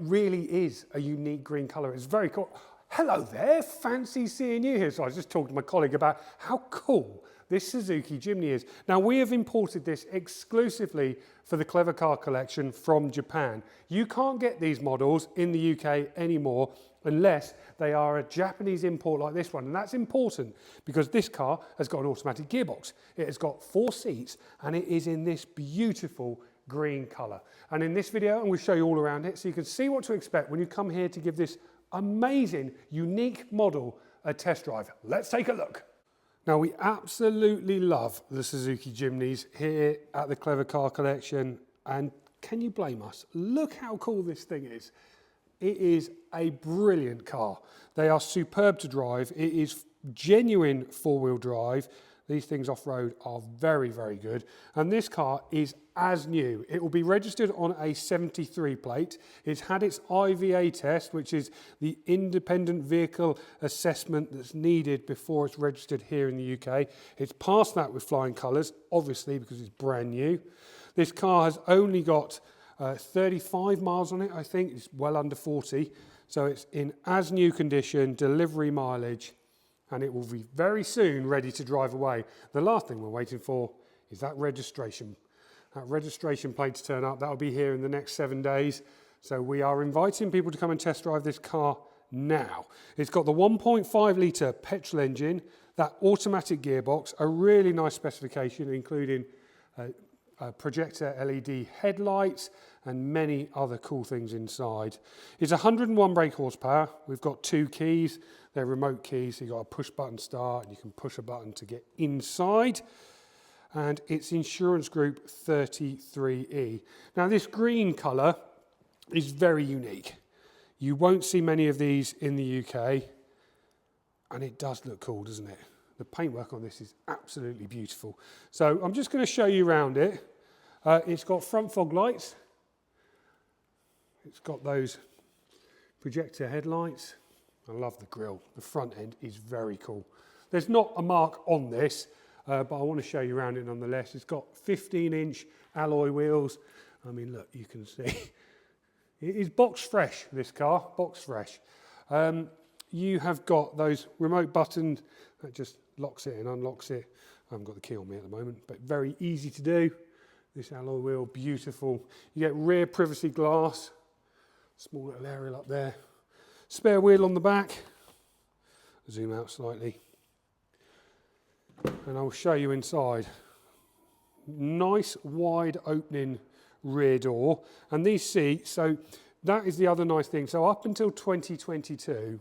really is a unique green colour. It's very cool. Hello there, fancy seeing you here. So I was just talking to my colleague about how cool this Suzuki Jimny is. Now, we have imported this exclusively for the Clever Car collection from Japan. You can't get these models in the UK anymore unless they are a Japanese import like this one. And that's important because this car has got an automatic gearbox. It has got 4 seats and it is in this beautiful green colour. And in this video, I'm going to show you all around it so you can see what to expect when you come here to give this amazing, unique model a test drive. Let's take a look. Now, we absolutely love the Suzuki Jimnys here at the Clever Car collection. And can you blame us? Look how cool this thing is. It is a brilliant car. They are superb to drive. It is genuine four-wheel drive. These things off-road are very, very good. And this car is as new. It will be registered on a 73 plate. It's had its IVA test, which is the independent vehicle assessment that's needed before it's registered here in the UK. It's passed that with flying colours, obviously, because it's brand new. This car has only got 35 miles on it, I think. It's well under 40. So it's in as new condition, delivery mileage, and it will be very soon ready to drive away. The last thing we're waiting for is that registration plate to turn up. That'll be here in the next 7 days. So we are inviting people to come and test drive this car now. It's got the 1.5 litre petrol engine, that automatic gearbox, a really nice specification, including projector LED headlights and many other cool things inside. It's 101 brake horsepower. We've got 2 keys. They're remote keys, so you've got a push button start and you can push a button to get inside. And it's insurance group 33E. Now, this green colour is very unique. You won't see many of these in the UK, and it does look cool, doesn't it? The paintwork on this is absolutely beautiful. So I'm just going to show you around it. It's got front fog lights. It's got those projector headlights. I love the grille. The front end is very cool. There's not a mark on this, but I want to show you around it nonetheless. It's got 15-inch alloy wheels. I mean, look, you can see. It is box fresh, this car, box fresh. You have got those remote buttons that just locks it and unlocks it. I haven't got the key on me at the moment, but very easy to do. This alloy wheel, beautiful. You get rear privacy glass, small little area up there. Spare wheel on the back. Zoom out slightly. And I'll show you inside. Nice wide opening rear door. And these seats, so that is the other nice thing. So up until 2022,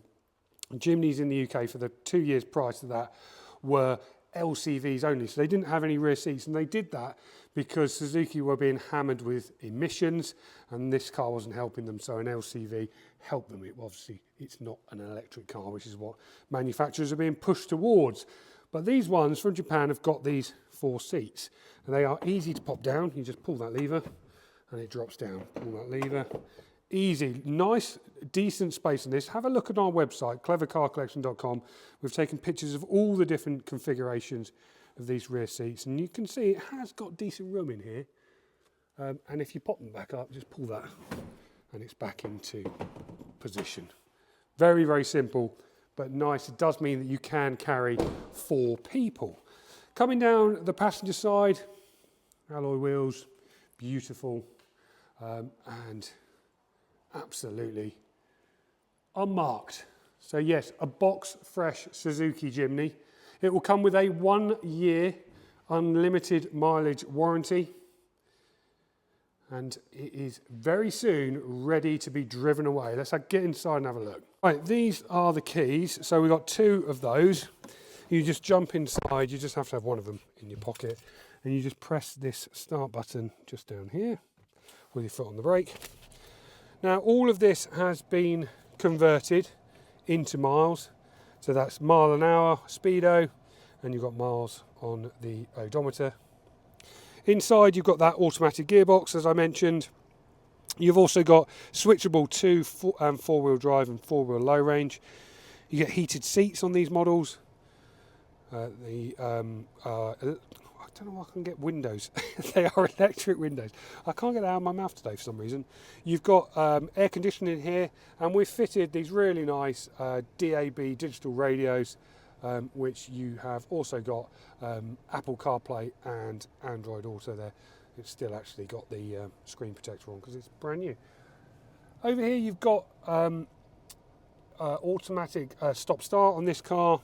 Jimnys in the UK for the 2 years prior to that were LCVs only. So they didn't have any rear seats, and they did that because Suzuki were being hammered with emissions and this car wasn't helping them, so an LCV helped them. Obviously, it's not an electric car, which is what manufacturers are being pushed towards. But these ones from Japan have got these 4 seats, and they are easy to pop down. You just pull that lever and it drops down. Pull that lever. Easy, nice, decent space in this. Have a look at our website, clevercarcollection.com. We've taken pictures of all the different configurations of these rear seats, and you can see it has got decent room in here. And if you pop them back up, just pull that, and it's back into position. Very, very simple, but nice. It does mean that you can carry 4 people. Coming down the passenger side, alloy wheels, beautiful, and absolutely unmarked. So yes, a box fresh Suzuki Jimny. It will come with a 1-year unlimited mileage warranty, and it is very soon ready to be driven away. Let's get inside and have a look. Right, these are the keys. So we've got 2 of those. You just jump inside. You just have to have one of them in your pocket, and you just press this start button just down here with your foot on the brake. Now, all of this has been converted into miles. So that's mile an hour speedo, and you've got miles on the odometer. Inside, you've got that automatic gearbox, as I mentioned. You've also got switchable 2 4-wheel drive and 4-wheel low range. You get heated seats on these models. I don't know why I can get windows. They are electric windows. I can't get that out of my mouth today for some reason. You've got air conditioning here, and we've fitted these really nice DAB digital radios, which you have also got Apple CarPlay and Android Auto there. It's still actually got the screen protector on because it's brand new. Over here you've got automatic stop-start on this car.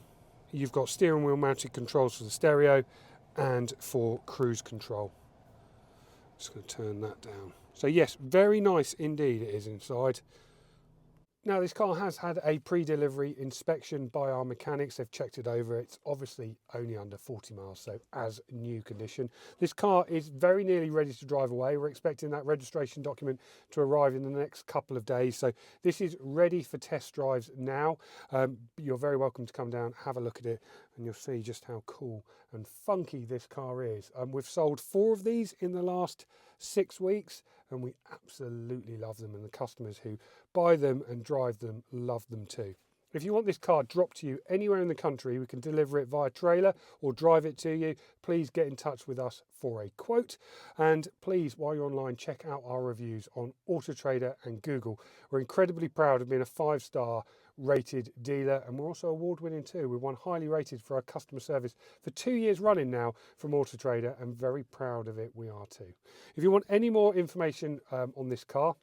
You've got steering wheel mounted controls for the stereo and for cruise control. Just going to turn that down. So yes, very nice indeed it is inside. Now this car has had a pre-delivery inspection by our mechanics. They've checked it over. It's obviously only under 40 miles, so as new condition. This car is very nearly ready to drive away. We're expecting that registration document to arrive in the next couple of days. So this is ready for test drives now. You're very welcome to come down, have a look at it, and you'll see just how cool and funky this car is. We've sold 4 of these in the last 6 weeks, and we absolutely love them, and the customers who buy them and drive them love them too. If you want this car dropped to you anywhere in the country, we can deliver it via trailer or drive it to you. Please get in touch with us for a quote, and please, while you're online, check out our reviews on Auto Trader and Google. We're incredibly proud of being a 5-star rated dealer, and we're also award-winning too. We've won highly rated for our customer service for 2 years running now from Auto Trader, and very proud of it we are too. If you want any more information on this car,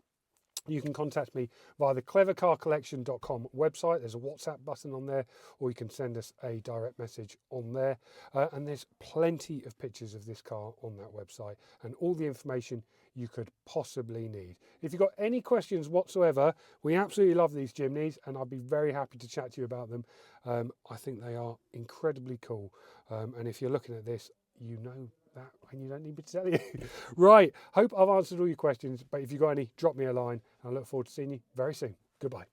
you can contact me via the clevercarcollection.com website. There's a WhatsApp button on there, or you can send us a direct message on there. And there's plenty of pictures of this car on that website and all the information you could possibly need. If you've got any questions whatsoever, we absolutely love these Jimnys, and I'd be very happy to chat to you about them. I think they are incredibly cool. And if you're looking at this, you know that, and you don't need me to tell you. Right, hope I've answered all your questions, but if you've got any, drop me a line. I look forward to seeing you very soon. Goodbye.